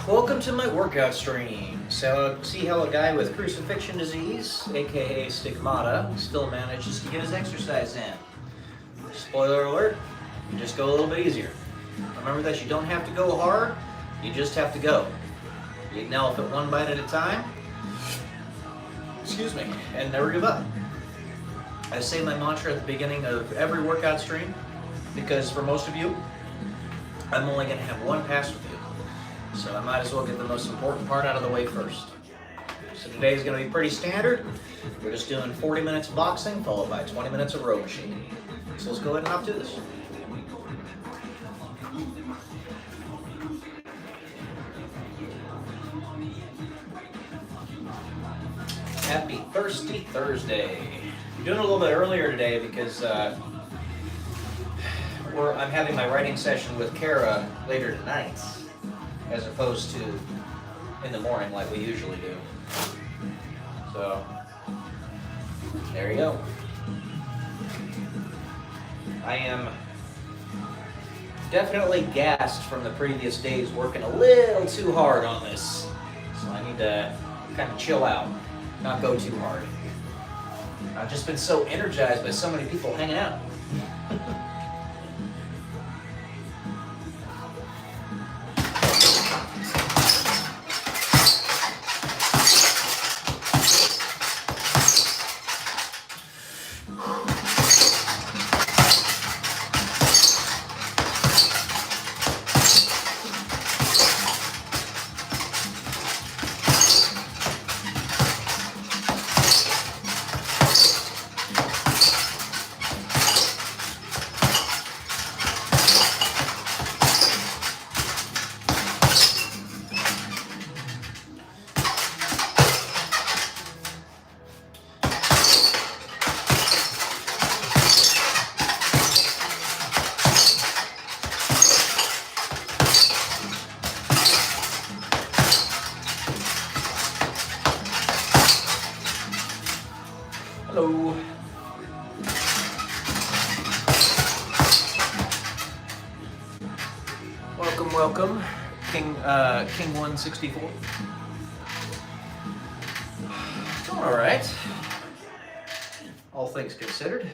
Welcome to my workout stream. So, see how a guy with crucifixion disease, aka stigmata, still manages to get his exercise in. Spoiler alert, you just go a little bit easier. Remember that you don't have to go hard, you just have to go. You can elephant one bite at a time, excuse me, and never give up. I say my mantra at the beginning of every workout stream because for most of you, I'm only going to have one pass with you. So I might as well get the most important part out of the way first. So today is going to be pretty standard. We're just doing 40 minutes of boxing followed by 20 minutes of row machine. So let's go ahead and hop to this. Happy Thirsty Thursday. I'm doing it a little bit earlier today because I'm having my writing session with Kara later tonight, as opposed to in the morning like we usually do. So, there you go. I am definitely gassed from the previous days working a little too hard on this. So I need to kind of chill out, not go too hard. I've just been so energized by so many people hanging out. Hello. Welcome, King 164. Doing all right, all things considered.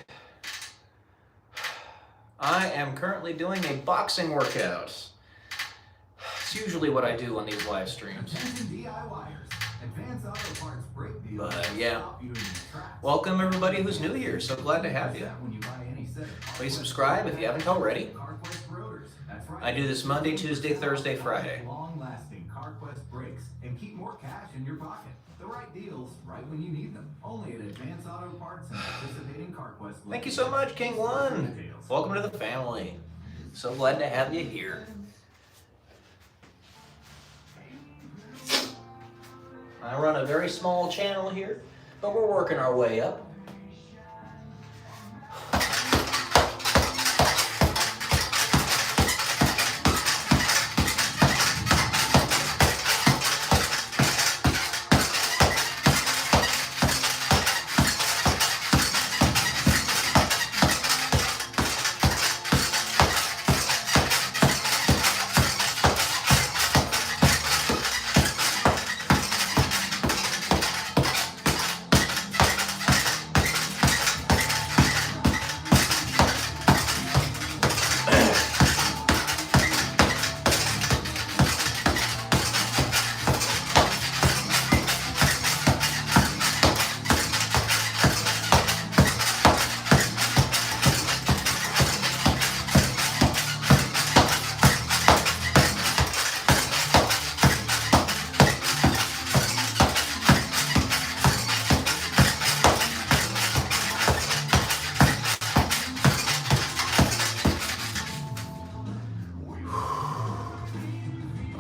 I am currently doing a boxing workout. It's usually what I do on these live streams. But yeah, welcome everybody who's new here. So glad to have you. Please subscribe if you haven't already. I do this Monday, Tuesday, Thursday, Friday. Long-lasting CarQuest brakes and keep more cash in your pocket. The right deals, right when you need them. Only at Advance Auto Parts and participating CarQuest. Thank you so much, King One. Welcome to the family. So glad to have you here. I run a very small channel here, but we're working our way up.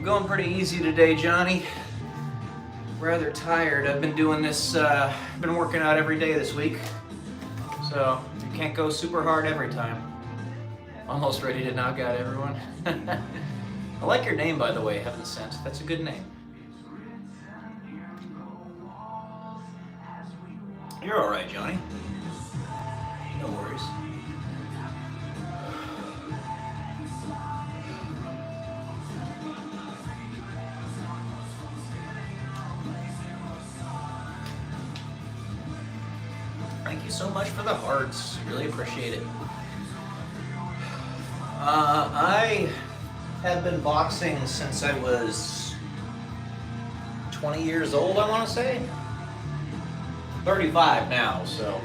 Going pretty easy today, Johnny. Rather tired. I've been doing this, been working out every day this week. So, you can't go super hard every time. Almost ready to knock out everyone. I like your name, by the way, Heaven Sent. That's a good name. You're alright, Johnny. No worries. so much for the hearts. Really appreciate it. I have been boxing since I was 20 years old, I want to say. 35 now, so.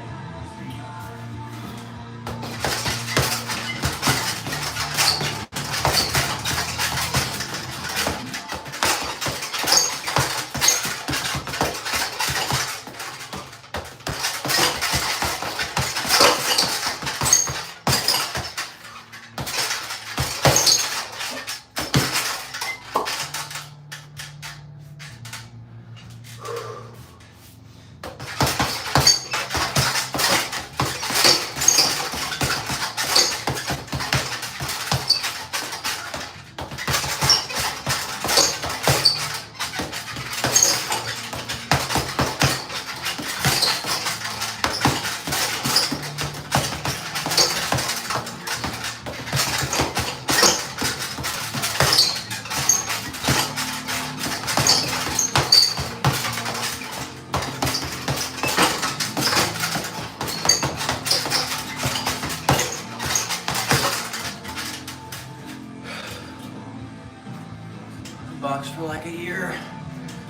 Boxed for like a year,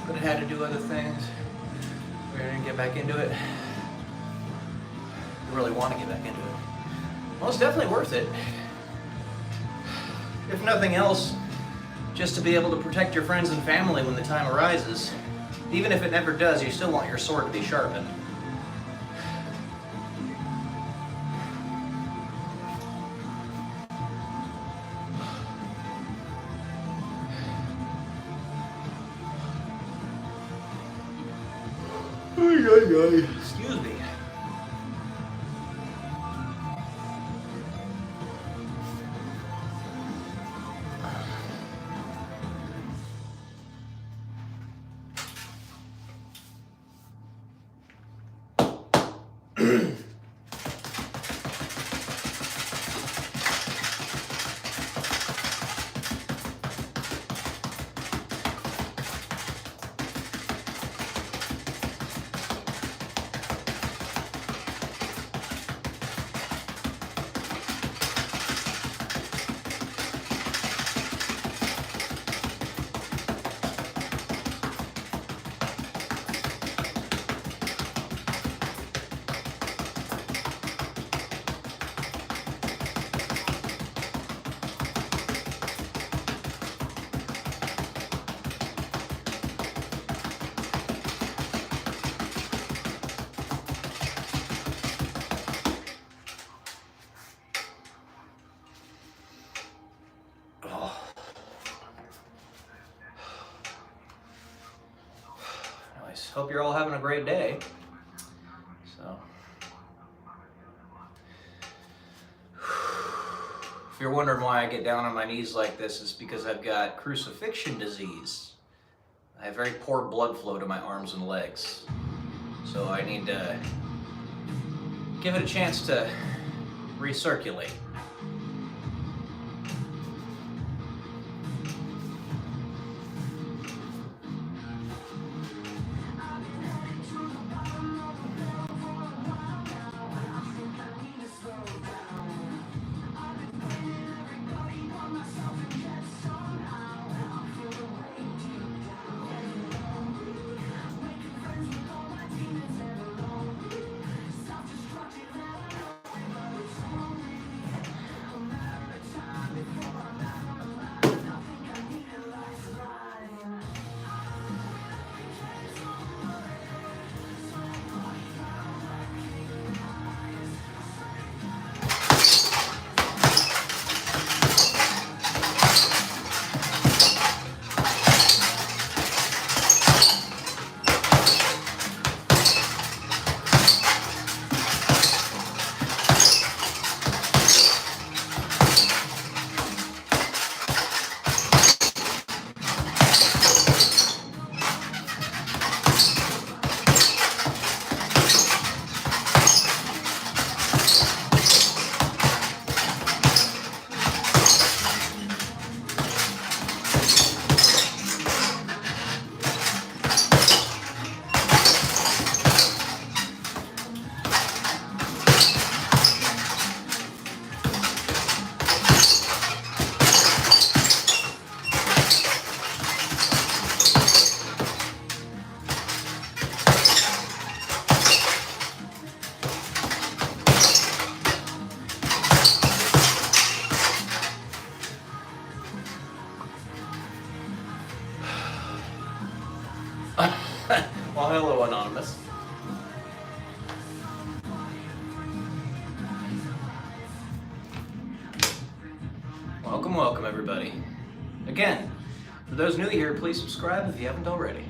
but I had to do other things. I didn't get back into it. I really want to get back into it. Well, it's definitely worth it. If nothing else, just to be able to protect your friends and family when the time arises. Even if it never does, you still want your sword to be sharpened. Excuse me. Hope you're all having a great day. So, if you're wondering why I get down on my knees like this, it's because I've got crucifixion disease. I have very poor blood flow to my arms and legs. So I need to give it a chance to recirculate. Well, hello, Anonymous. Welcome, welcome, everybody. Again, for those new here, please subscribe if you haven't already.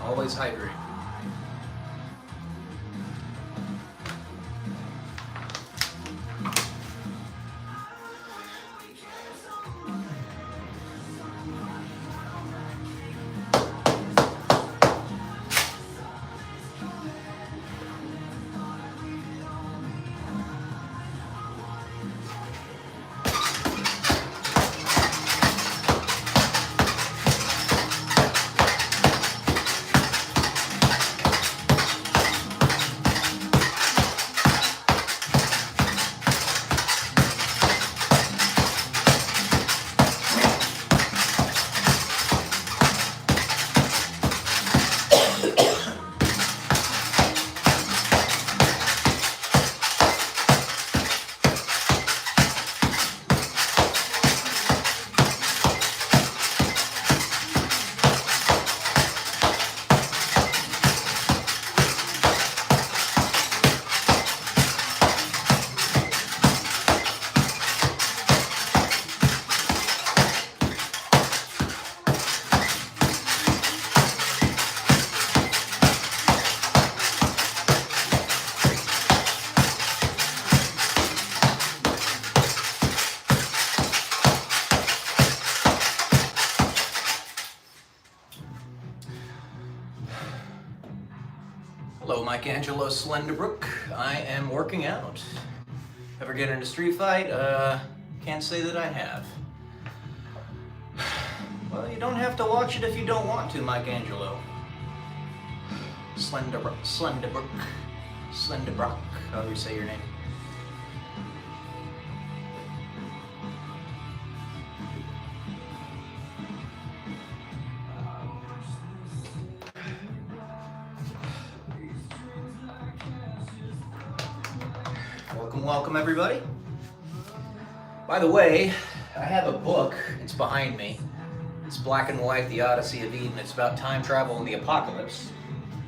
Always hydrate. Hello, Mike Angelo Slenderbrook. I am working out. Ever get in a street fight? Can't say that I have. Well, you don't have to watch it if you don't want to, Mike Angelo. Slenderbrook. Slenderbrook, however you say your name. Welcome everybody. By the way, I have a book. It's behind me. It's Black and White, The Odyssey of Eden. It's about time travel and the apocalypse.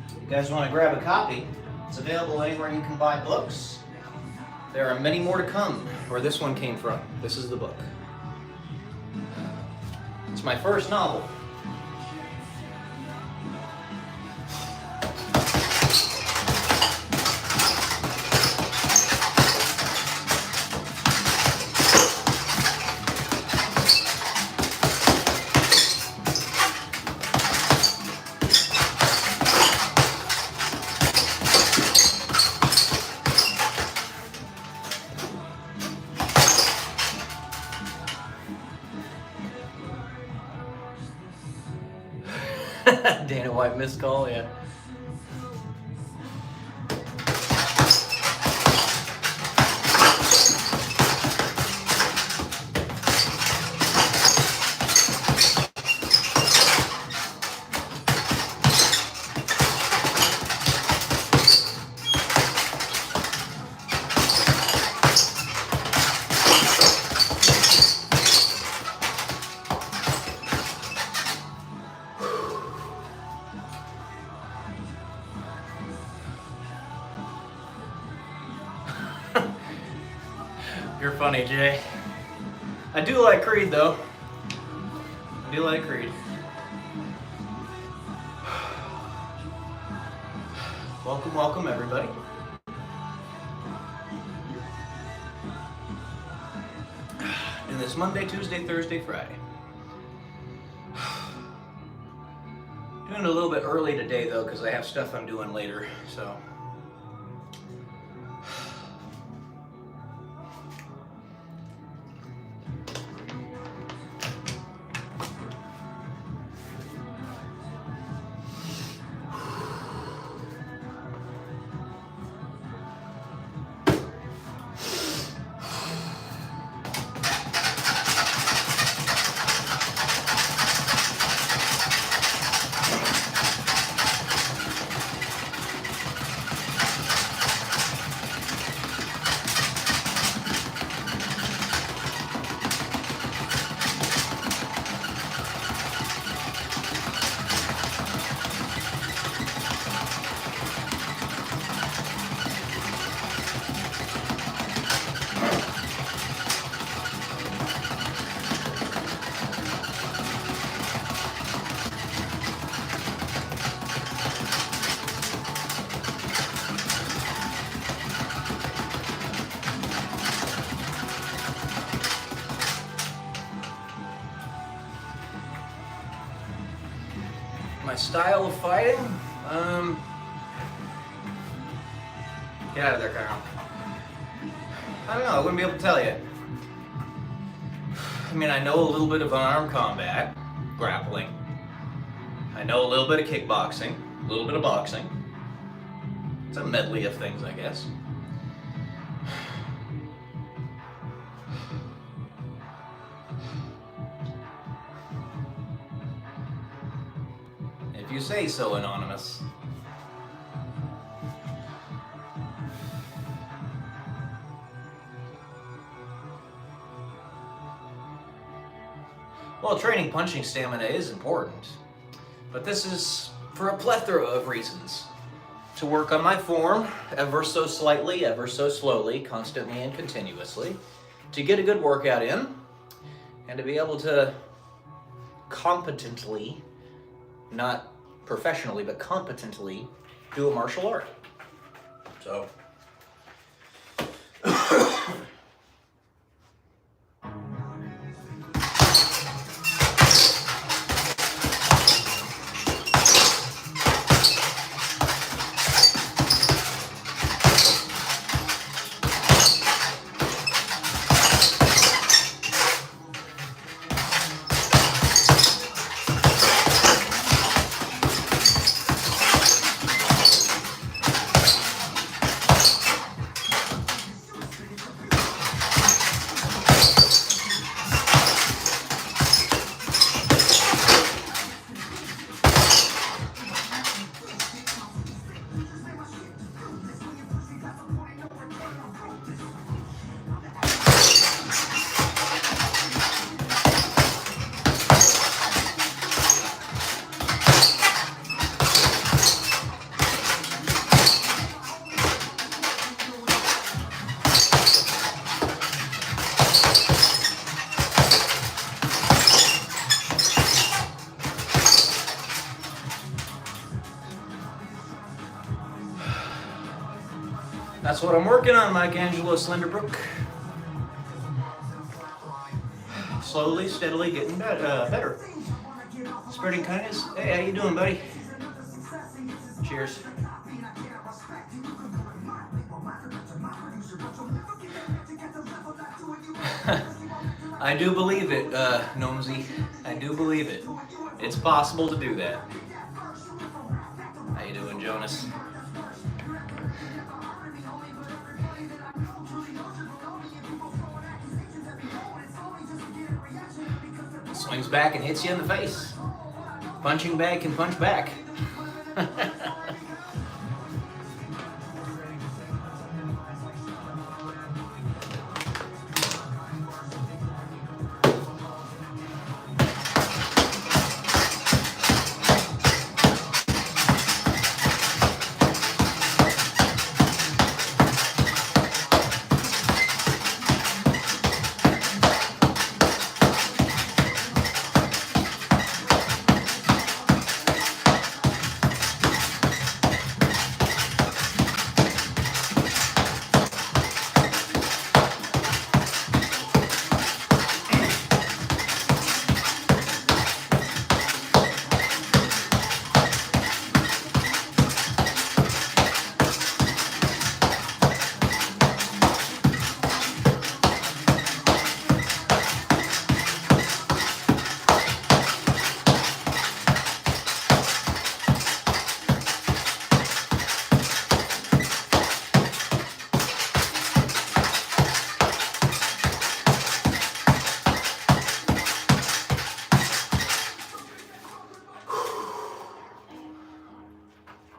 If you guys want to grab a copy, it's available anywhere you can buy books. There are many more to come, where this one came from. This is the book. It's my first novel. Dana White missed call, yeah. You're funny, Jay. I do like Creed, though. I do like Creed. Welcome, welcome, everybody. Do this Monday, Tuesday, Thursday, Friday. Doing it a little bit early today, though, because I have stuff I'm doing later, so. style of fighting? Get out of there, Kyle. I don't know, I wouldn't be able to tell you. I mean, I know a little bit of unarmed combat, grappling. I know a little bit of kickboxing, a little bit of boxing. It's a medley of things, I guess. If you say so, Anonymous. Well, training punching stamina is important, but this is for a plethora of reasons. To work on my form, ever so slightly, ever so slowly, constantly and continuously, to get a good workout in, and to be able to competently, not professionally, but competently do a martial art. So, that's what I'm working on, Mike Angelo Slenderbrook. Slowly, steadily getting better. Spreading kindness. Hey, how you doing, buddy? Cheers. I do believe it, Gnomesy. I do believe it. It's possible to do that. How you doing, Jonas? Swings back and hits you in the face. Punching bag can punch back.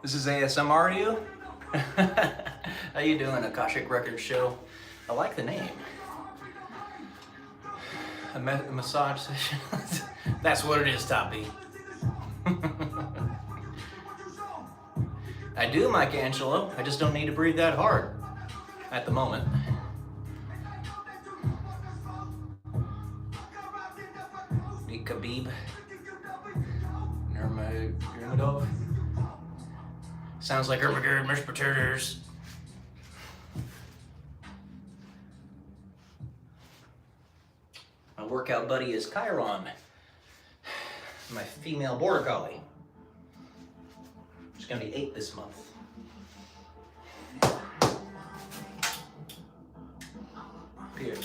This is ASMR to you? How you doing, Akashic Records Show? I like the name. A massage session? That's what it is, Toppy. I do, Mike Angelo. I just don't need to breathe that hard at the moment. Meet Khabib Nurmagomedov. Sounds like Nurmagomedov. My workout buddy is Chiron, my female border collie. She's gonna be 8 this month. Here,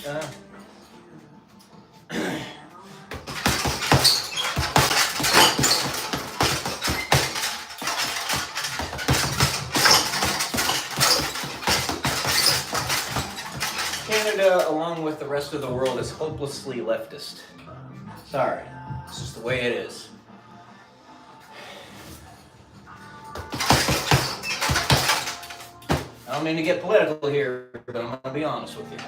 Canada, along with the rest of the world, is hopelessly leftist. Sorry, it's just the way it is. I don't mean to get political here, but I'm going to be honest with you.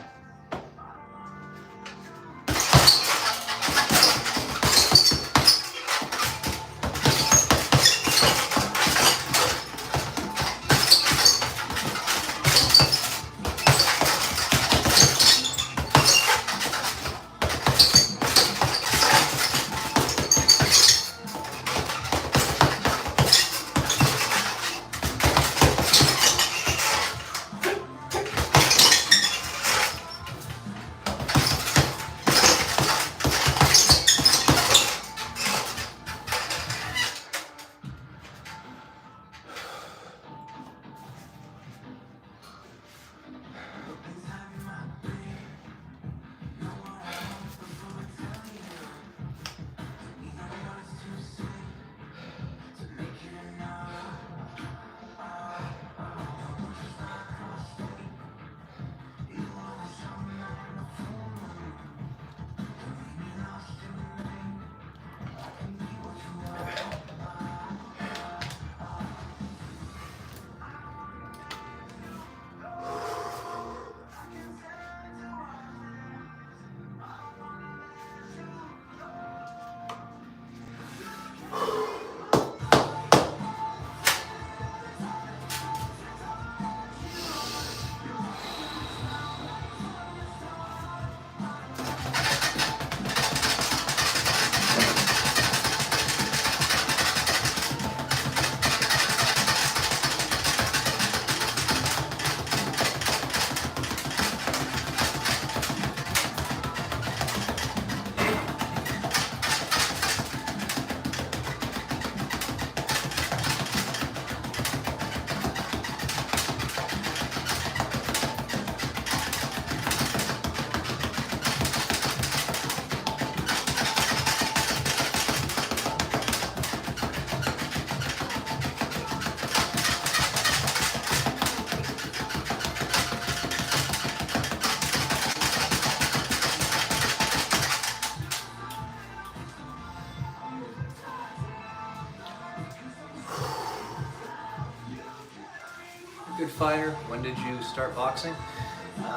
Good fighter. When did you start boxing?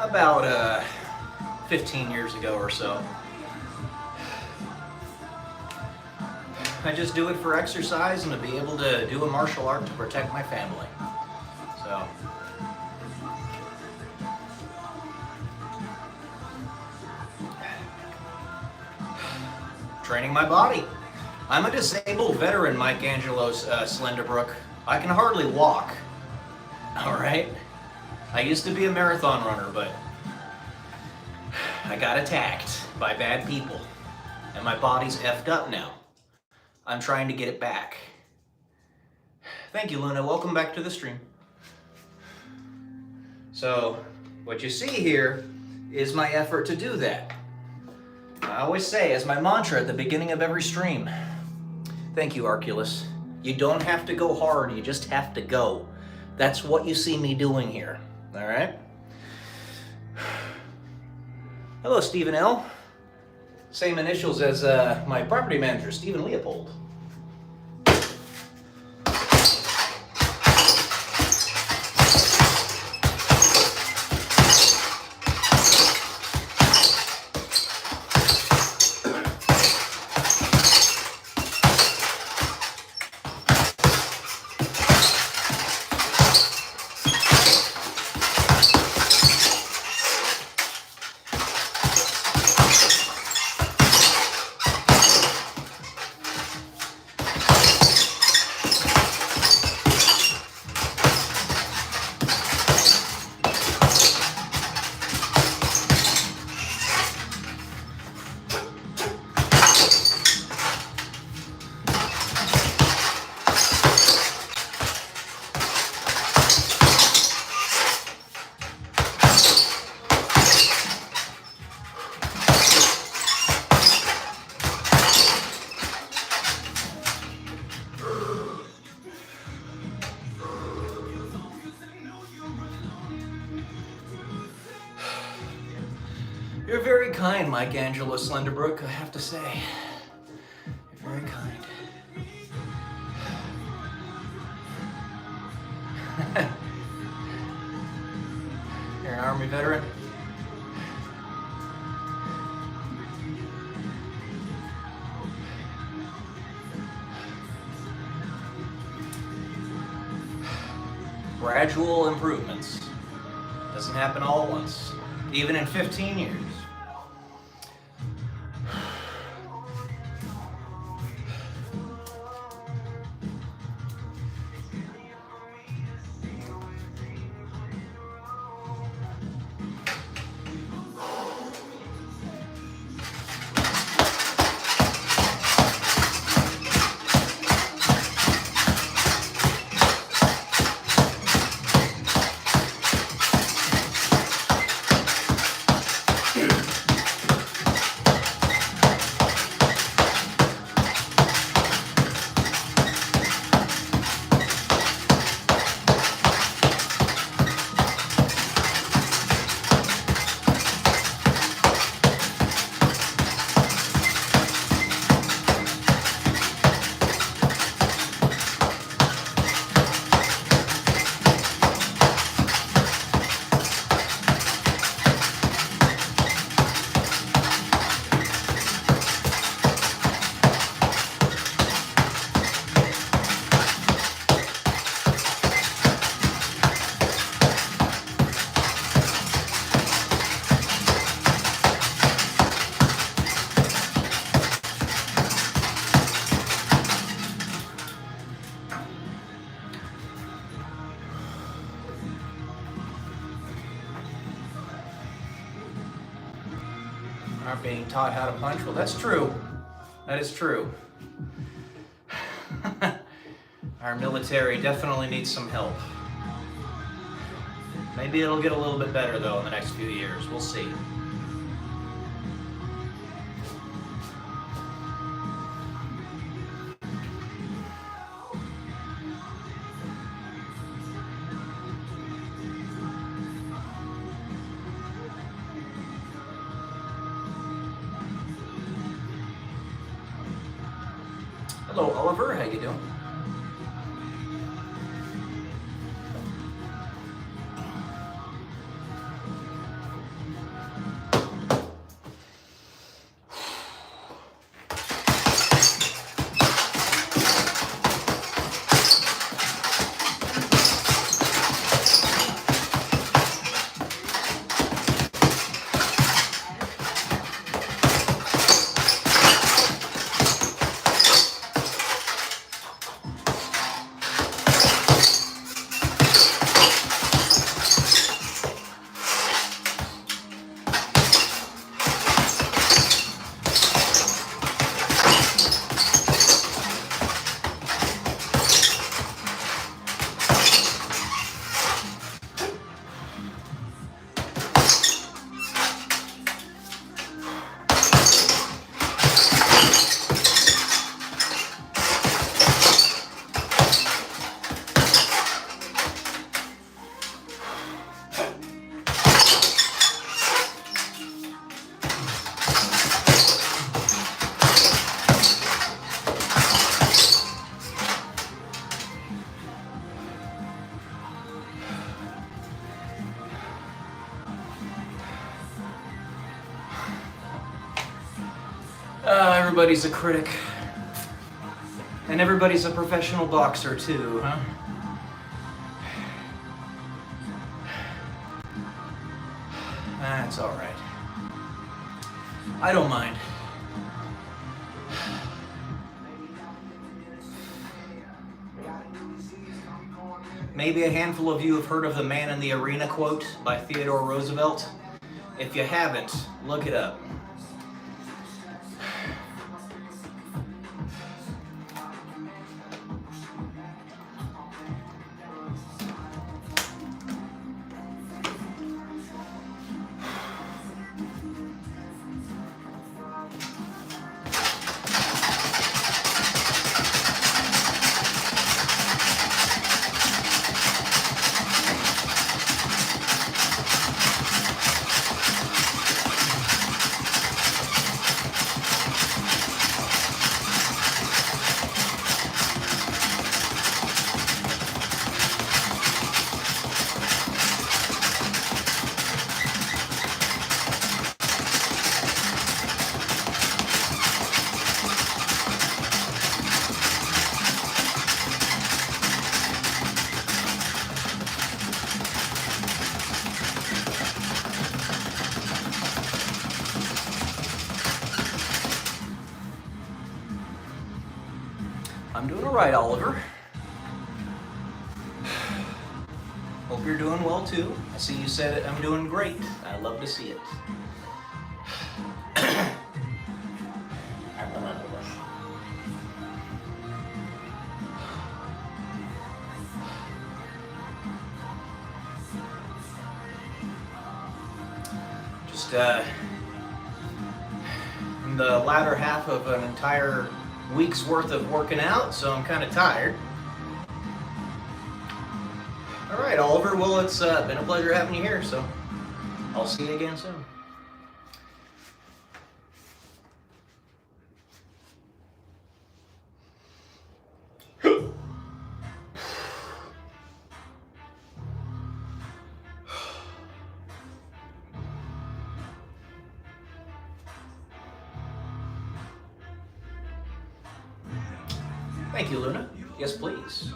About 15 years ago or so. I just do it for exercise and to be able to do a martial art to protect my family. So. Training my body. I'm a disabled veteran, Mike Angelos Slenderbrook. I can hardly walk. All right? I used to be a marathon runner, but I got attacked by bad people, and my body's effed up now. I'm trying to get it back. Thank you, Luna. Welcome back to the stream. So, what you see here is my effort to do that. I always say, as my mantra at the beginning of every stream, thank you, Arculus. You don't have to go hard, you just have to go. That's what you see me doing here, all right? Hello, Stephen L. Same initials as my property manager, Stephen Leopold. You're very kind, Mike Angelo Slenderbrook, I have to say. You're very kind. You're an Army veteran? Gradual improvements. Doesn't happen all at once. Even in 15 years. Aren't being taught how to punch? Well, that's true. That is true. Our military definitely needs some help. Maybe it'll get a little bit better, though, in the next few years. We'll see. Hello, Oliver. How you doing? Everybody's a critic. And everybody's a professional boxer too, huh? That's all right. I don't mind. Maybe a handful of you have heard of the Man in the Arena quote by Theodore Roosevelt. If you haven't, look it up. right, Oliver. Hope you're doing well too. I see you said I'm doing great. I love to see it. Just in the latter half of an entire week's worth of working out, so I'm kind of tired. All right, Oliver. Well, it's been a pleasure having you here, so I'll see you again soon. Thank you, Luna. Yes, please.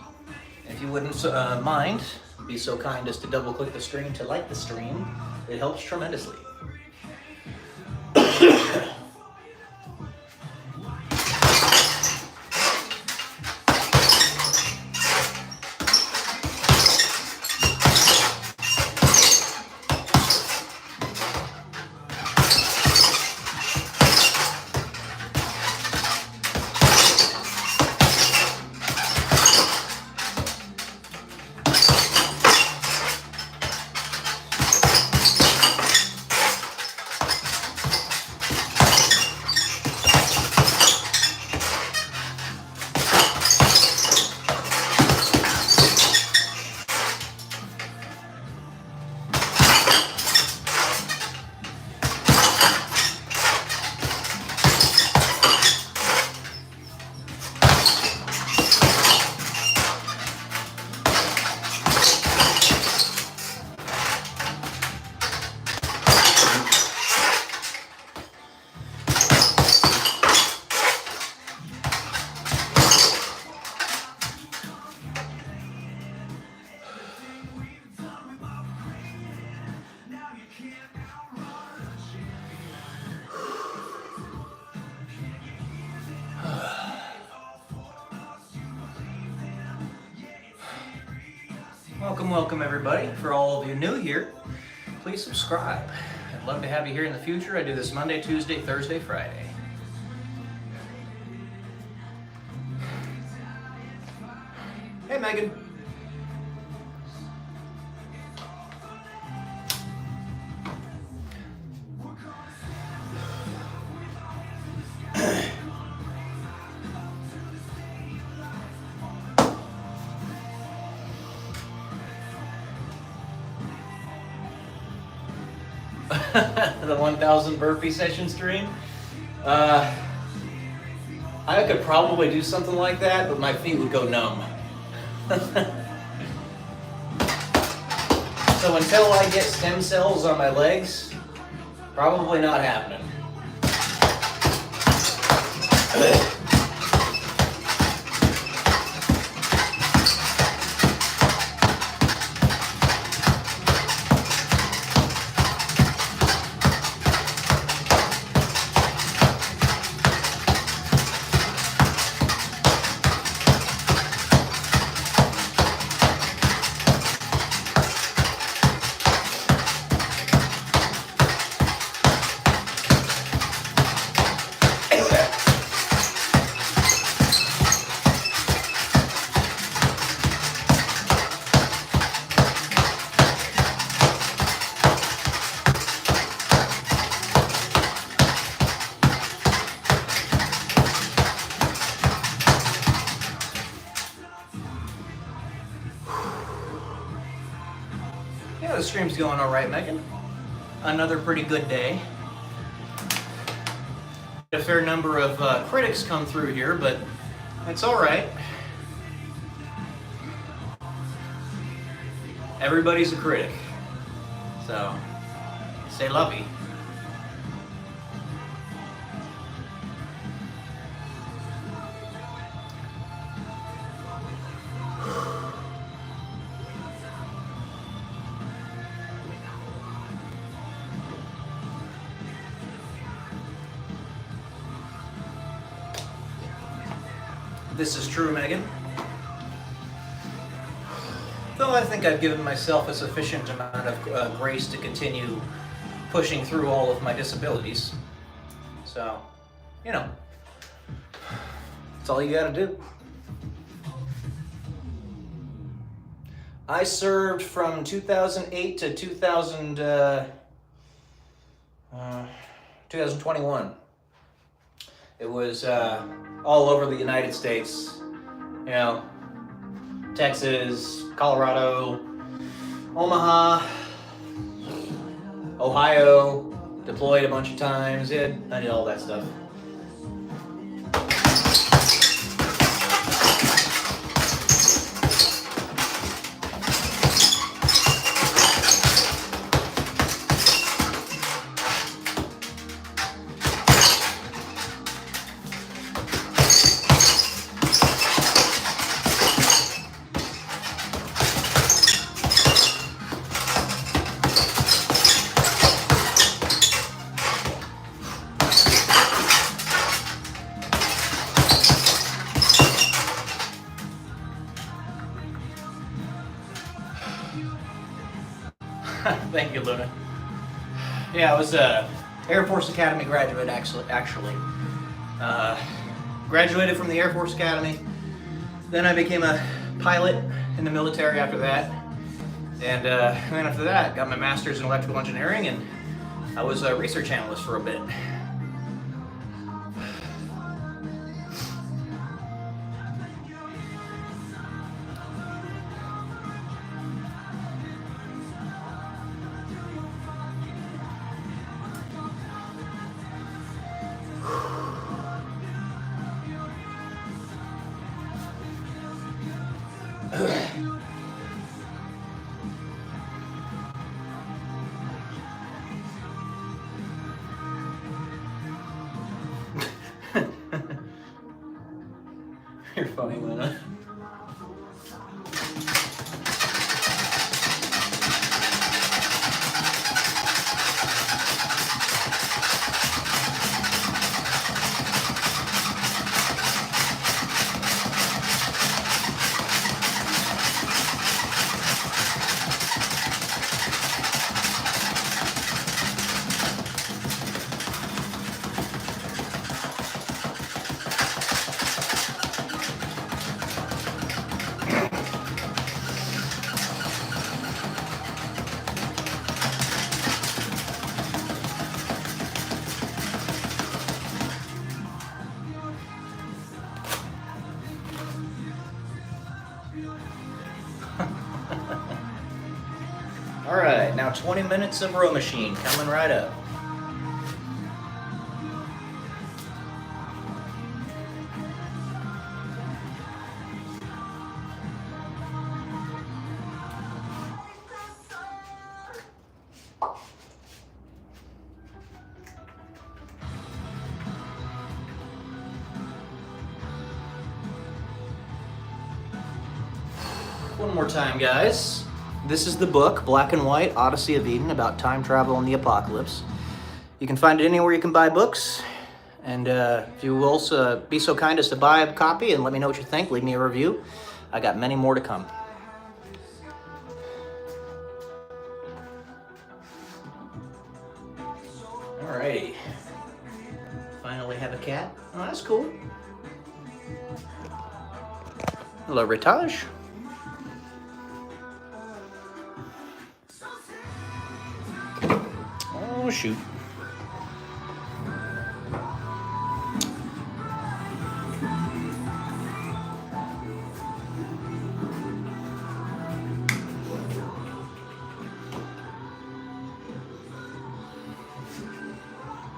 If you wouldn't mind, be so kind as to double-click the stream to like the stream. It helps tremendously. Welcome everybody. For all of you new here, please subscribe. I'd love to have you here in the future. I do this Monday, Tuesday, Thursday, Friday. Hey Megan. The 1000 burpee session stream. I could probably do something like that, but my feet would go numb. So until I get stem cells on my legs, probably not happening. Yeah, the stream's going all right, Megan. Another pretty good day. A fair number of critics come through here, but it's all right. Everybody's a critic, so say lovey. This is true, Megan. Though I think I've given myself a sufficient amount of grace to continue pushing through all of my disabilities. So, you know, that's all you gotta do. I served from 2008 to 2021. It was all over the United States, you know, Texas, Colorado, Omaha, Ohio, deployed a bunch of times. Yeah, I did all that stuff. Thank you, Luna. Yeah, I was a Air Force Academy graduate, actually. Graduated from the Air Force Academy. Then I became a pilot in the military after that. And then after that, got my master's in electrical engineering, and I was a research analyst for a bit. You're funny, Luna. All right, now 20 minutes of row machine coming right up. One more time, guys. This is the book, Black and White, Odyssey of Eden, about time travel and the apocalypse. You can find it anywhere you can buy books. And if you will be so kind as to buy a copy and let me know what you think, leave me a review. I got many more to come. Alrighty. Finally have a cat. Oh, that's cool. Hello, Ritage. Oh, shoot.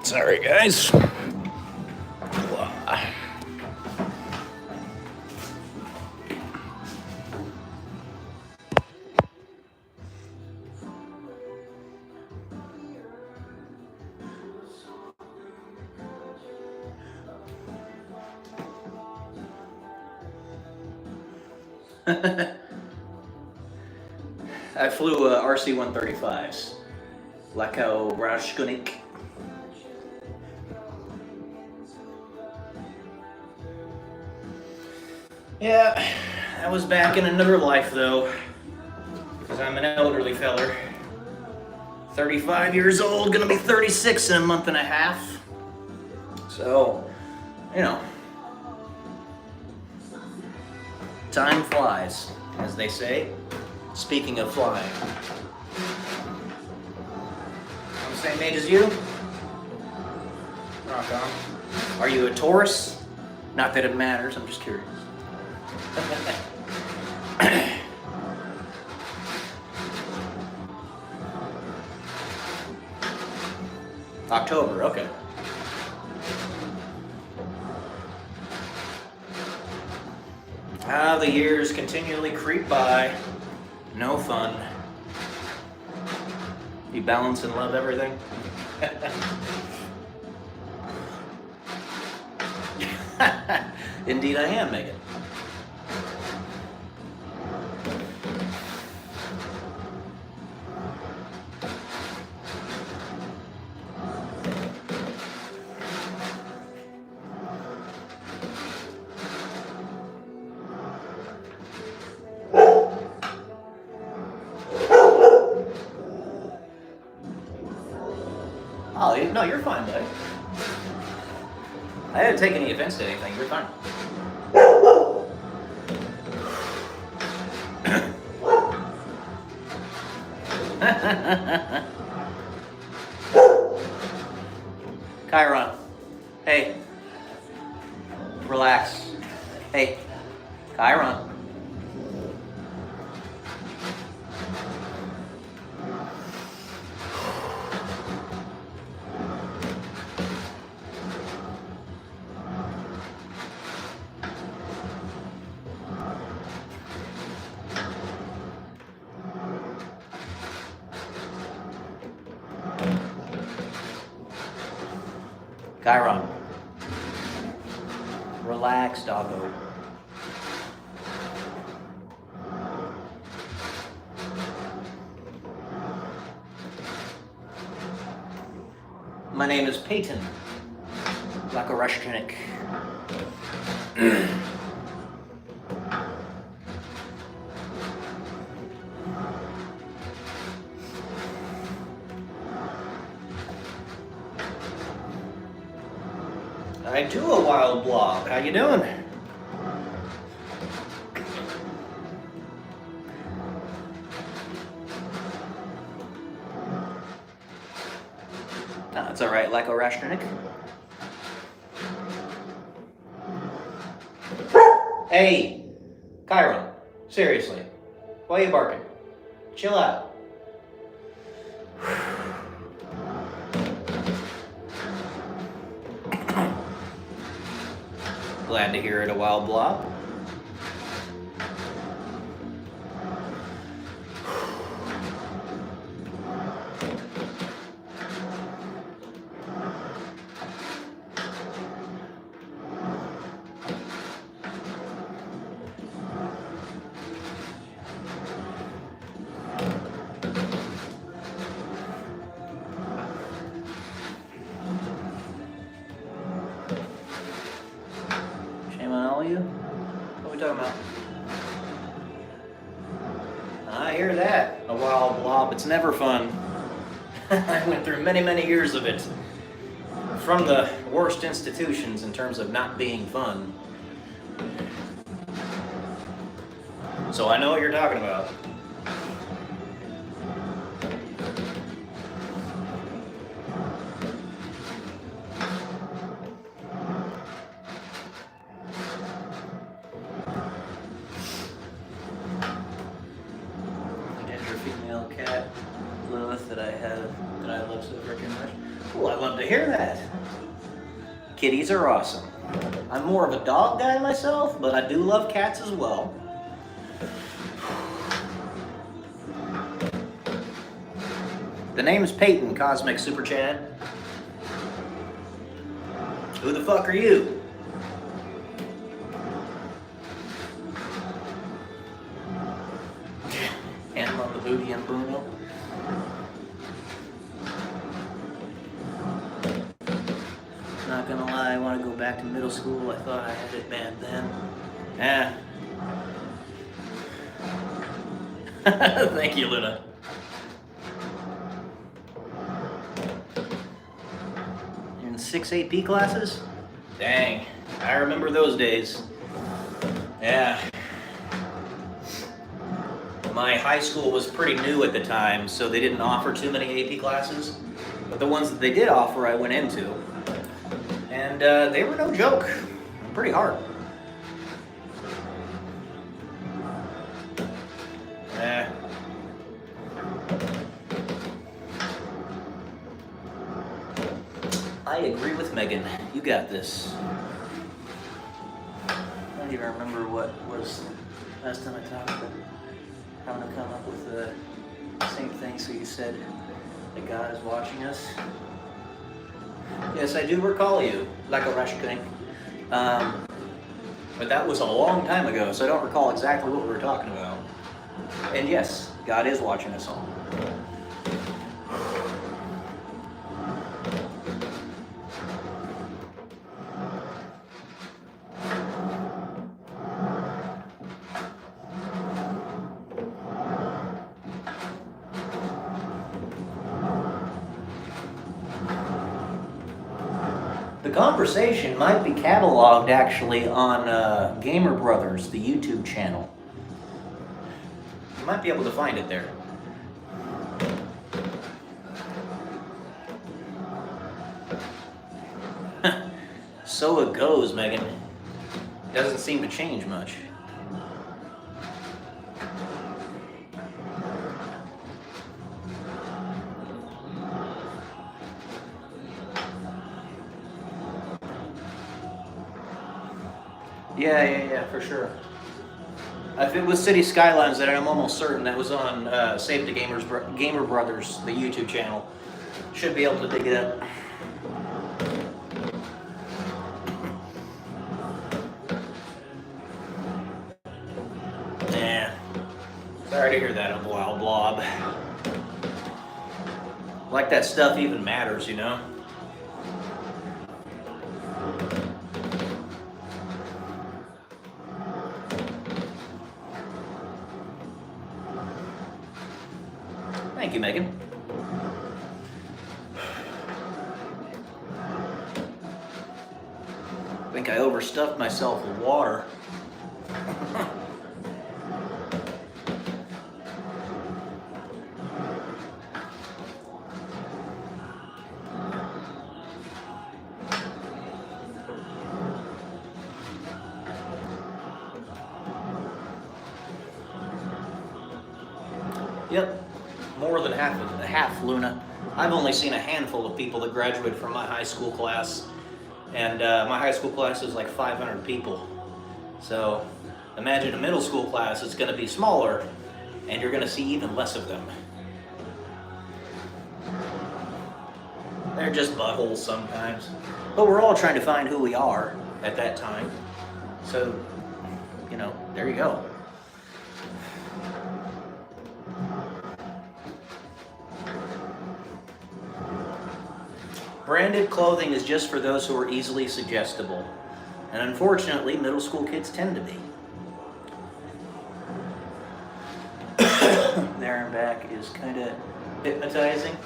Sorry, guys. I flew RC-135s. Lako Rashkunik. Yeah, that was back in another life though. because I'm an elderly feller. 35 years old, gonna be 36 in a month and a half. So, you know, time flies, as they say. Speaking of flying. I'm the same age as you? Rock on. Are you a Taurus? Not that it matters, I'm just curious. October, okay. Ah, the years continually creep by. No fun. You balance and love everything? Indeed I am, Megan. Oh, no, you're fine, buddy. I didn't take any offense to anything. You're fine. Chiron. Hey. Relax. Hey. Chiron. Chiron. Relax, doggo. My name is Peyton Lakoreshchenik. I do a wild blob. How you doing? That's all right, Lakoreshchenik. Hey, Chiron, seriously, why are you barking? Chill out. Glad to hear it, a wild blob. You? What are we talking about? I hear that. A wild blob. It's never fun. I went through many, many years of it. From the worst institutions in terms of not being fun. So I know what you're talking about. Cat Lilith that I love so freaking much. Oh, I love to hear that. Kitties are awesome. I'm more of a dog guy myself, but I do love cats as well. The name's Peyton, Cosmic Super Chad. Who the fuck are you? Hand on the booty and Bruno. Not gonna lie, I want to go back to middle school. I thought I had it bad then. Thank you, Luna. In 6 AP classes? Dang, I remember those days. Yeah. My high school was pretty new at the time, so they didn't offer too many AP classes. But the ones that they did offer, I went into. And they were no joke. Pretty hard. Yeah. I agree with Megan. You got this. I don't even remember what was last time I talked about having to come up with the same thing. So you said that God is watching us. Yes, I do recall you, like a rush king. But that was a long time ago, so I don't recall exactly what we were talking about. And yes, God is watching us all. The conversation might be cataloged actually on Gamer Brothers, the YouTube channel. You might be able to find it there. So it goes, Megan. Doesn't seem to change much. Yeah, for sure. If it was City Skylines, then I'm almost certain that was on Save the Gamer Brothers, the YouTube channel. Should be able to dig it up. Yeah. Sorry to hear that, Wild Blob. Like that stuff even matters, you know? Thank you, Megan. I think I overstuffed myself with water. Yep, more than half, Luna. I've only seen a handful of people that graduated from my high school class, and my high school class is like 500 people. So imagine a middle school class, it's going to be smaller, and you're going to see even less of them. They're just buttholes sometimes. But we're all trying to find who we are at that time. So, you know, there you go. Branded clothing is just for those who are easily suggestible. And unfortunately, middle school kids tend to be. There and back is kind of hypnotizing.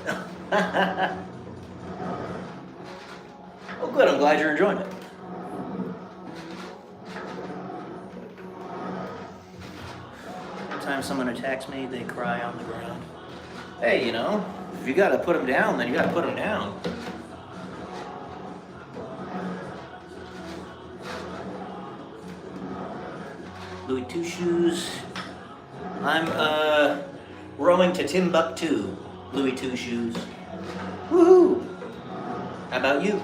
Oh good, I'm glad you're enjoying it. Anytime someone attacks me, they cry on the ground. Hey, you know, if you gotta put them down, then you gotta put them down. Louis Two Shoes. I'm rowing to Timbuktu. Louis Two Shoes. Woohoo! How about you?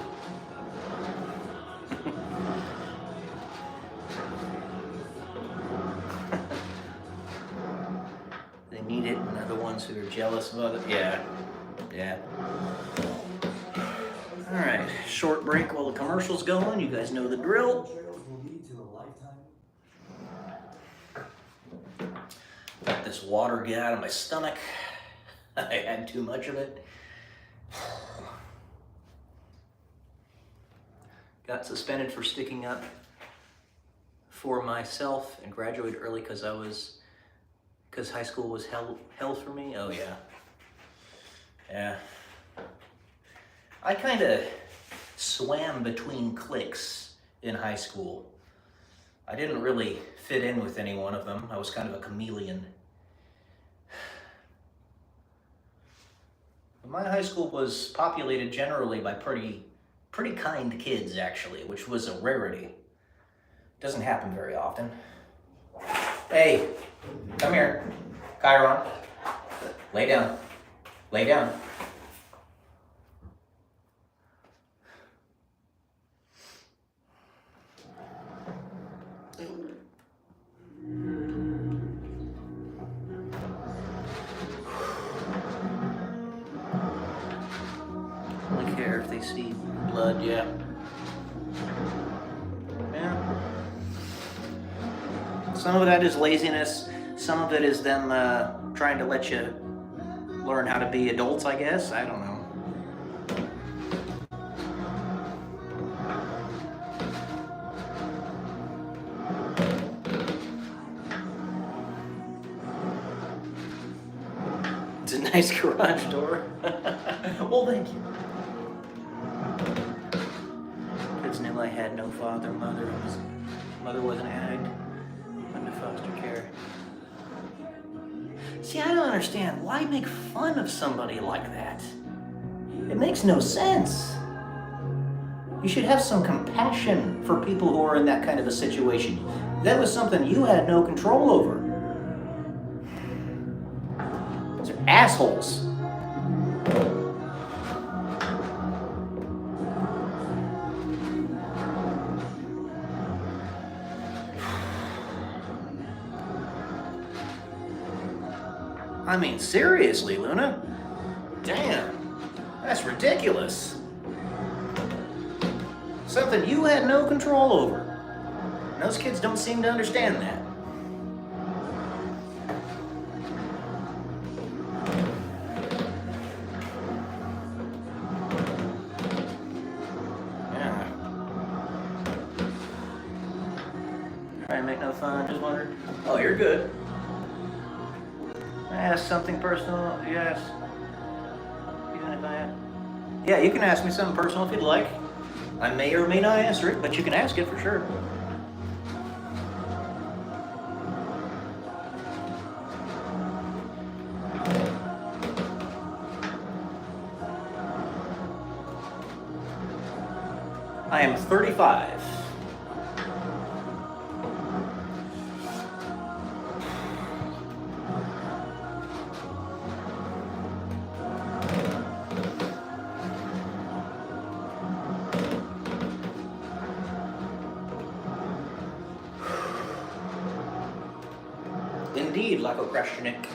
They need it, and they're the ones who are jealous of other. Yeah. All right, short break while the commercial's going. You guys know the drill. Got this water get out of my stomach. I had too much of it. Got suspended for sticking up for myself and graduated early because I was Because high school was hell for me? Oh, yeah. Yeah. I kind of swam between cliques in high school. I didn't really fit in with any one of them. I was kind of a chameleon. My high school was populated generally by pretty kind kids, actually, which was a rarity. Doesn't happen very often. Hey, come here. Chiron, lay down. Lay down. Only care if they see blood, yeah. Yeah. Some of that is laziness. Some of it is them trying to let you learn how to be adults, I guess. I don't know. It's a nice garage door. Well, thank you. Kids knew I had no father, mother. Mother was an addict. Under foster care. See, I don't understand. Why make fun of somebody like that? It makes no sense. You should have some compassion for people who are in that kind of a situation. That was something you had no control over. Those are assholes. I mean, seriously, Luna? Damn, that's ridiculous. Something you had no control over. And those kids don't seem to understand that. Yeah. Trying to make no fun, just wondered. Oh, you're good. I ask something personal, yes. Even if I... Yeah, you can ask me something personal if you'd like. I may or may not answer it, but you can ask it for sure. I am 35. Indeed, Lako Krashnik.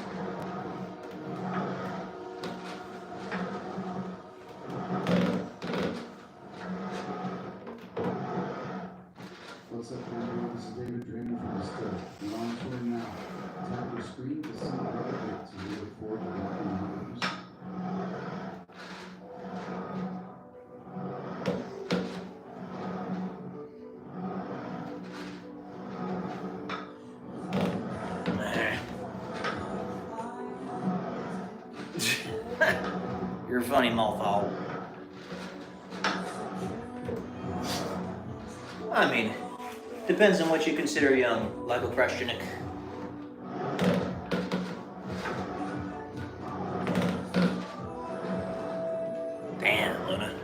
What's up, everyone? This is David Draymond from the Still. We're on tour now. Tap your screen to see the updates and we look forward to walking numbers. You're funny, Malthal. I mean, depends on what you consider young, Lako Krashnik. Damn, Luna.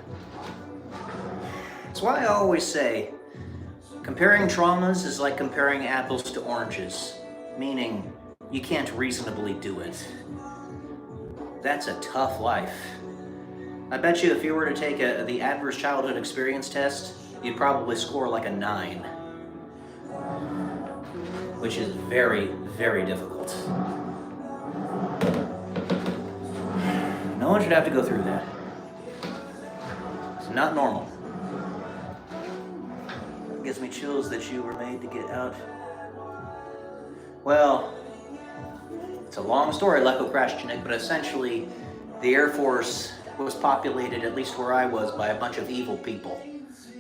That's why I always say, comparing traumas is like comparing apples to oranges, meaning you can't reasonably do it. That's a tough life. I bet you if you were to take the Adverse Childhood Experience test, you'd probably score like a 9. Which is very, very difficult. No one should have to go through that. It's not normal. It gives me chills that you were made to get out. Well, it's a long story, Lako Krashnik, but essentially the Air Force was populated, at least where I was, by a bunch of evil people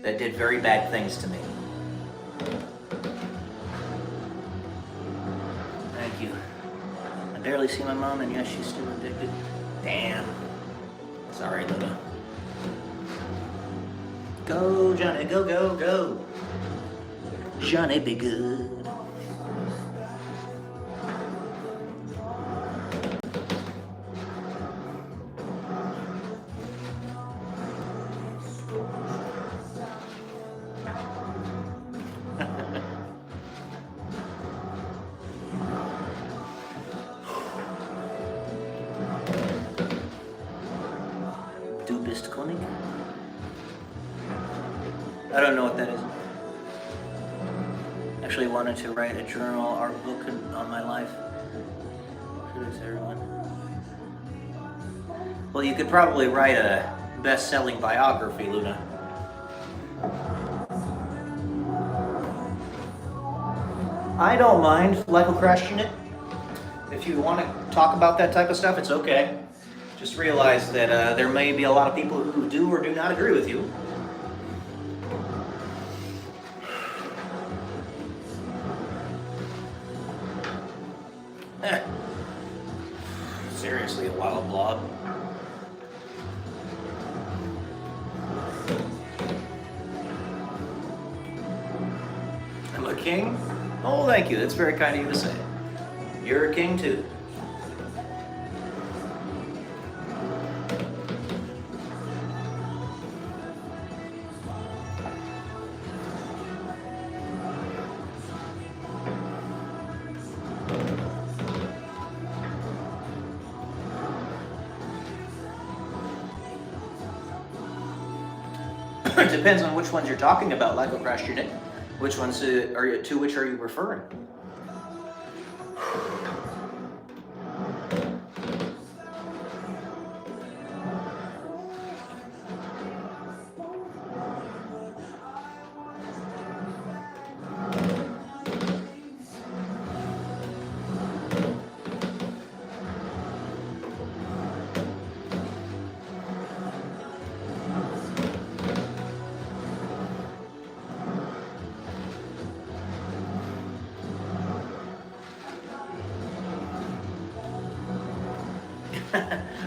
that did very bad things to me. Thank you. barely see my mom, and yes, she's still addicted. Damn. Sorry, Luna. Go, Johnny, go, go, go. Johnny, be good. Dubist König? I don't know what that is. Actually wanted to write a journal art book on my life. Kudos everyone. Well, you could probably write a best-selling biography, Luna. I don't mind crashing it. If you want to talk about that type of stuff, it's okay. Just realize that there may be a lot of people who do or do not agree with you. Seriously, a wild blob. I'm a king? Oh, thank you. That's very kind of you to say. You're a king too. It depends on which ones you're talking about, Lego Crash Unit. Which ones to which are you referring?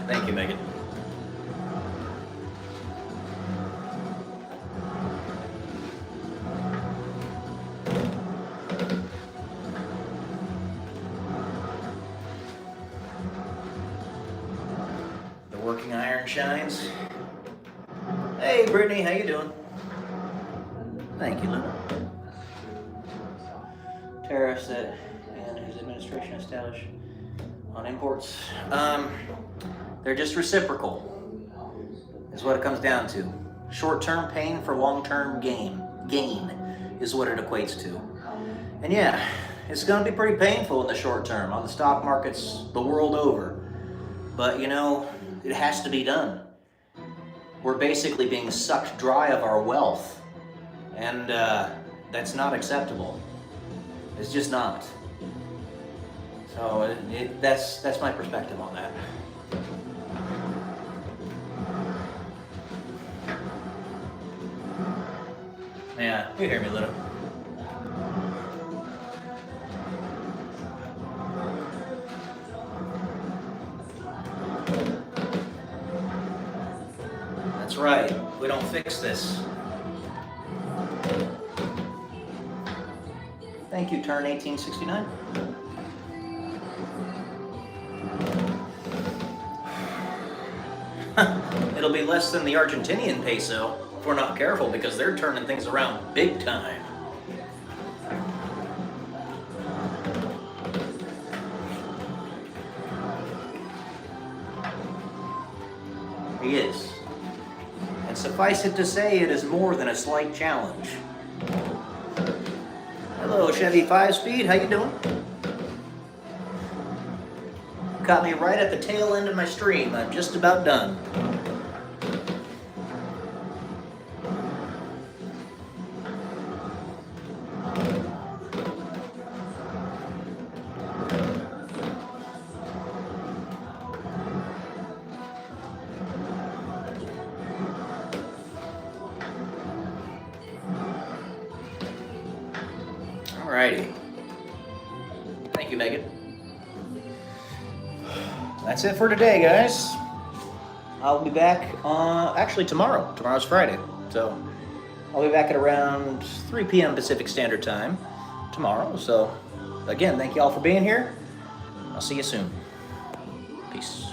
Thank you, Megan. The working iron shines. Hey, Brittany, how you doing? Thank you, Luna. Tariffs that and his administration established on imports. They're just reciprocal, is what it comes down to. Short-term pain for long-term gain is what it equates to. And yeah, it's gonna be pretty painful in the short term on the stock markets the world over. But you know, it has to be done. We're basically being sucked dry of our wealth. And that's not acceptable. It's just not. So that's my perspective on that. Yeah, you hear me, Luna. That's right. If we don't fix this. Thank you, Turn 1869. It'll be less than the Argentinian peso if we're not careful, because they're turning things around big time. He is. And suffice it to say, it is more than a slight challenge. Hello, Chevy 5-Speed, how you doing? Caught me right at the tail end of my stream. I'm just about done. Alrighty. Thank you, Megan. That's it for today, guys. I'll be back actually tomorrow. Tomorrow's Friday. So I'll be back at around 3 p.m. Pacific Standard Time tomorrow. So again, thank you all for being here. I'll see you soon. Peace.